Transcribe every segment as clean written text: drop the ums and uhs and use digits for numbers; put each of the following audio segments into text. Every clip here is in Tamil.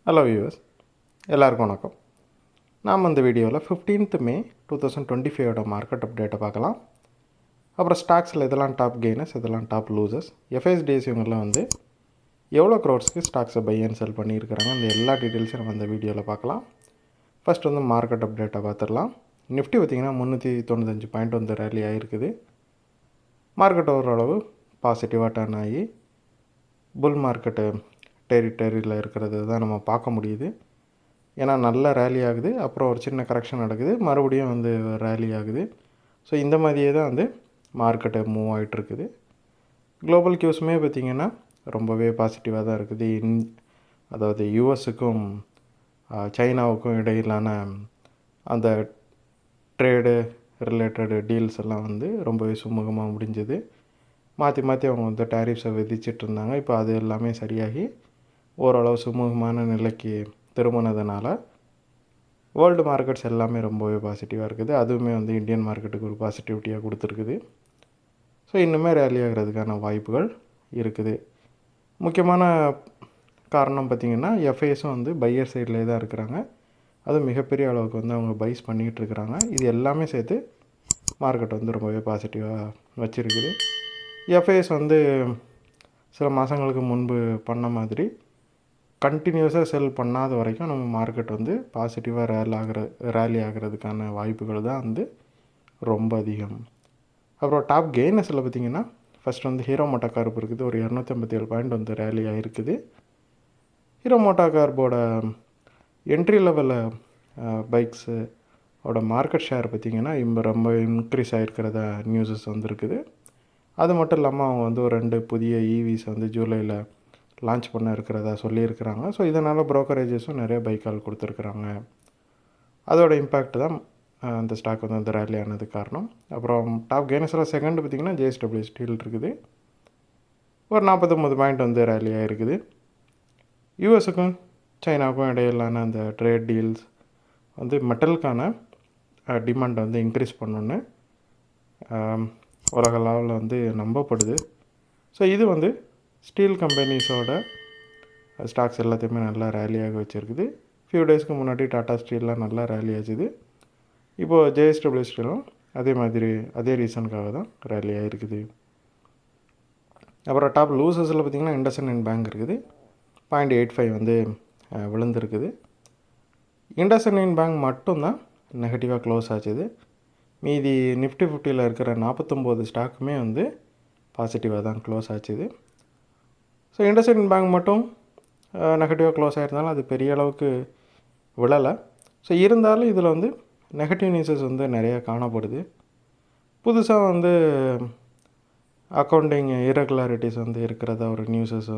ஹலோ வியூவர்ஸ், எல்லாருக்கும் வணக்கம். நாம் இந்த வீடியோவில் 15th May 2025 மார்க்கெட் அப்டேட்டை பார்க்கலாம். அப்புறம் ஸ்டாக்ஸில் இதெல்லாம் டாப் கெய்னர்ஸ், இதெல்லாம் டாப் லூசர்ஸ், எஃப்ஐஎஸ்டிஎஸ் இவங்கெல்லாம் எவ்வளோ க்ரோட்ஸ்க்கு ஸ்டாக்ஸை பை அண்ட் செல் பண்ணியிருக்கிறாங்க, இந்த எல்லா டீட்டெயில்ஸும் நம்ம இந்த வீடியோவில் பார்க்கலாம். ஃபஸ்ட் மார்க்கெட் அப்டேட்டை பார்த்துடலாம். நிஃப்டி பார்த்திங்கன்னா 395 பாயிண்ட் ரேலி ஆகிருக்குது. மார்க்கெட் ஓரளவு பாசிட்டிவாக டர்ன் ஆகி புல் மார்க்கெட்டு டெரிட்டரியில் இருக்கிறது தான் நம்ம பார்க்க முடியுது. ஏன்னா நல்ல ரேலி ஆகுது, அப்புறம் ஒரு சின்ன கரெக்ஷன் நடக்குது, மறுபடியும் ரேலி ஆகுது. ஸோ இந்த மாதிரியே தான் மார்க்கெட்டை மூவ் ஆகிட்டுருக்குது. குளோபல் கியூஸுமே பார்த்திங்கன்னா ரொம்பவே பாசிட்டிவாக தான் இருக்குது. அதாவது யூஎஸுக்கும் சைனாவுக்கும் இடையிலான அந்த ட்ரேடு ரிலேட்டடு டீல்ஸ் எல்லாம் ரொம்பவே சுமூகமாக முடிஞ்சது. மாற்றி மாற்றி அவங்க டேரிஃப்ஸை விதிச்சிட்டு இருந்தாங்க. இப்போ அது எல்லாமே சரியாகி ஓரளவு சுமூகமான நிலைக்கு திரும்பினதுனால வேர்ல்டு மார்க்கெட்ஸ் எல்லாமே ரொம்பவே பாசிட்டிவாக இருக்குது. அதுவுமே இந்தியன் மார்க்கெட்டுக்கு ஒரு பாசிட்டிவிட்டியாக கொடுத்துருக்குது. ஸோ இன்னுமே ரேலி ஆகிறதுக்கான வாய்ப்புகள் இருக்குது. முக்கியமான காரணம் பார்த்திங்கன்னா எஃப்ஐஎஸும் பையர் சைட்லேயே தான் இருக்கிறாங்க. அதுவும் மிகப்பெரிய அளவுக்கு அவங்க பைஸ் பண்ணிகிட்டு இருக்கிறாங்க. இது எல்லாமே சேர்த்து மார்க்கெட் ரொம்பவே பாசிட்டிவாக வச்சுருக்குது. எஃப்ஐஎஸ் சில மாதங்களுக்கு முன்பு பண்ண மாதிரி கண்டினியூஸாக செல் பண்ணாத வரைக்கும் நம்ம மார்க்கெட் பாசிட்டிவாக ரேலி ஆகிறதுக்கான வாய்ப்புகள் தான் ரொம்ப அதிகம். அப்புறம் டாப் கெய்னர்ஸில் பார்த்திங்கன்னா ஃபஸ்ட் ஹீரோ மோட்டோ கார்ப் இருக்குது. ஒரு 257 பாயிண்ட் ரேலி ஆகிருக்குது. ஹீரோ மோட்டோ கார்போட என்ட்ரி லெவலில் பைக்ஸோட மார்க்கெட் ஷேர் பார்த்திங்கன்னா ரொம்ப இன்க்ரீஸ் ஆகிருக்கிறதா நியூஸஸ் வந்துருக்குது. அது மட்டும் இல்லாமல் அவங்க ஒரு 2 புதிய ஈவிஸ் ஜூலையில் லான்ச் பண்ண இருக்கிறதா சொல்லியிருக்கிறாங்க. ஸோ இதனால் ப்ரோக்கரேஜஸும் நிறைய பைக்கால் கொடுத்துருக்குறாங்க. அதோட இம்பேக்ட் தான் அந்த ஸ்டாக் ரேலி ஆனதுக்கு காரணம். அப்புறம் டாப் கெய்னர்ஸில் செகண்ட் பார்த்திங்கன்னா ஜேஎஸ்டபிள்யூ ஸ்டீல் இருக்குது. ஒரு 49 பாயிண்ட் ரேலி ஆகிருக்குது. யூஎஸுக்கும் சைனாவுக்கும் இடையிலான அந்த ட்ரேட் டீல்ஸ் மெட்டலுக்கான டிமாண்ட் இன்க்ரீஸ் பண்ணணுன்னு உலக லெவலில் நம்பப்படுது. ஸோ இது ஸ்டீல் கம்பெனிஸோட ஸ்டாக்ஸ் எல்லாத்தையுமே நல்லா ரேலியாக வச்சுருக்குது. ஃபியூ டேஸ்க்கு முன்னாடி டாடா ஸ்டீல்லாம் நல்லா ரேலி ஆச்சுது. இப்போது ஜேஎஸ்டபிள்யூ ஸ்டீலும் அதே ரீசனுக்காக தான் ரேலி ஆகிருக்குது. அப்புறம் டாப் லூசர்ஸில் பார்த்திங்கன்னா இண்டஸ்இண்ட் பேங்க் இருக்குது. 0.85 விழுந்திருக்குது. இண்டஸ்இண்ட் பேங்க் மட்டும்தான் நெகட்டிவாக க்ளோஸ் ஆச்சுது. மீதி நிஃப்டி 50ல் இருக்கிற 49 ஸ்டாக்குமே பாசிட்டிவாக தான் க்ளோஸ் ஆச்சுது. ஸோ இண்டஸ்இண்ட் பேங்க் மட்டும் நெகட்டிவாக க்ளோஸ் ஆகிருந்தாலும் அது பெரிய அளவுக்கு விழலை. ஸோ இருந்தாலும் இதில் நெகட்டிவ் நியூஸஸ் நிறையா காணப்படுது. புதுசாக அக்கௌண்டிங் இரெகுலாரிட்டிஸ் இருக்கிறதா ஒரு நியூஸஸ்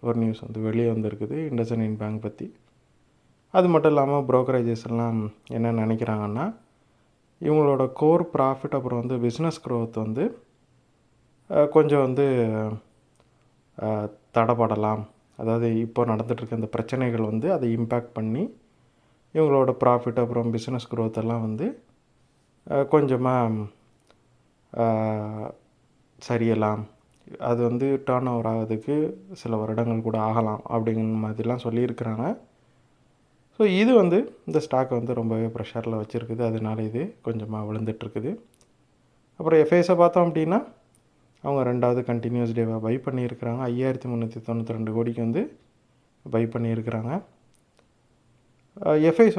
ஒரு நியூஸ் வெளியே வந்திருக்குது இண்டஸ்இண்ட் பேங்க் பற்றி. அது மட்டும் இல்லாமல் ப்ரோக்கரேஜஸ் எல்லாம் என்ன நினைக்கிறாங்கன்னா இவங்களோட கோர் ப்ராஃபிட் அப்புறம் பிஸ்னஸ் க்ரோத் கொஞ்சம் தடைப்படலாம். அதாவது இப்போ நடந்துகிட்ருக்க இந்த பிரச்சனைகள் அதை இம்பேக்ட் பண்ணி இவங்களோட ப்ராஃபிட் அப்புறம் பிஸ்னஸ் க்ரோத் எல்லாம் கொஞ்சமாக சரியலாம். அது டர்ன் ஓவர் ஆகிறதுக்கு சில வருடங்கள் கூட ஆகலாம் அப்படிங்கிற மாதிரிலாம் சொல்லியிருக்கிறாங்க. ஸோ இது இந்த ஸ்டாக்கை ரொம்பவே ப்ரெஷரில் வச்சுருக்குது. அதனால இது கொஞ்சமாக விழுந்துட்டுருக்குது. அப்புறம் எஃப்ஐஎஸை பார்த்தோம் அப்படின்னா அவங்க 2வது கண்டினியூஸ் டேவாக பை பண்ணியிருக்கிறாங்க. 5392 கோடிக்கு பை பண்ணியிருக்கிறாங்க. எஃப்ஐஸ்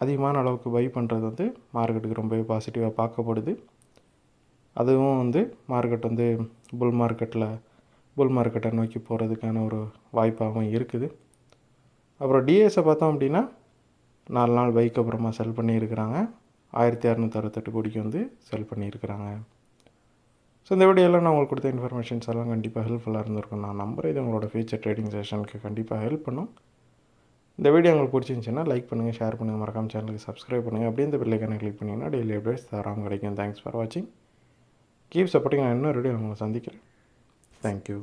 அதிகமான அளவுக்கு பை பண்ணுறது மார்க்கெட்டுக்கு ரொம்பவே பாசிட்டிவாக பார்க்கப்படுது. அதுவும் மார்க்கெட் புல் மார்க்கெட்டை நோக்கி போகிறதுக்கான ஒரு வாய்ப்பாகவும் இருக்குது. அப்புறம் டிஎஸை பார்த்தோம் அப்படின்னா 4 நாள் பைக்கு அப்புறமா செல் பண்ணியிருக்கிறாங்க. 1668 கோடிக்கு செல் பண்ணியிருக்கிறாங்க. ஸோ இந்த வீடியோவில் நான் உங்களுக்கு கொடுத்த இன்ஃபர்மேஷன்ஸ் எல்லாம் கண்டிப்பாக ஹெல்ப்ஃபுல்லாக இருந்திருக்கும் நான் நம்புகிறேன். இது உங்களோட ஃபியூச்சர் ட்ரேடிங் செஷனுக்கு கண்டிப்பாக ஹெல்ப் பண்ணும். இந்த வீடியோ உங்களுக்கு பிடிச்சிருந்துச்சின்னா லைக் பண்ணுங்கள், ஷேர் பண்ணுங்கள், மறக்காம சேனலுக்கு சப்ஸ்கிரைப் பண்ணுங்கள். அப்படியே இந்த பெல்லைக்கான கிளிக் பண்ணிங்கன்னா டெய்லி அப்டேட்ஸ் தராமல் கிடைக்கும். தேங்க்ஸ் ஃபார் வாட்சிங். Keep supporting. நான் இன்னொரு வீடியோ உங்களை சந்திக்கிறேன். தேங்க்யூ.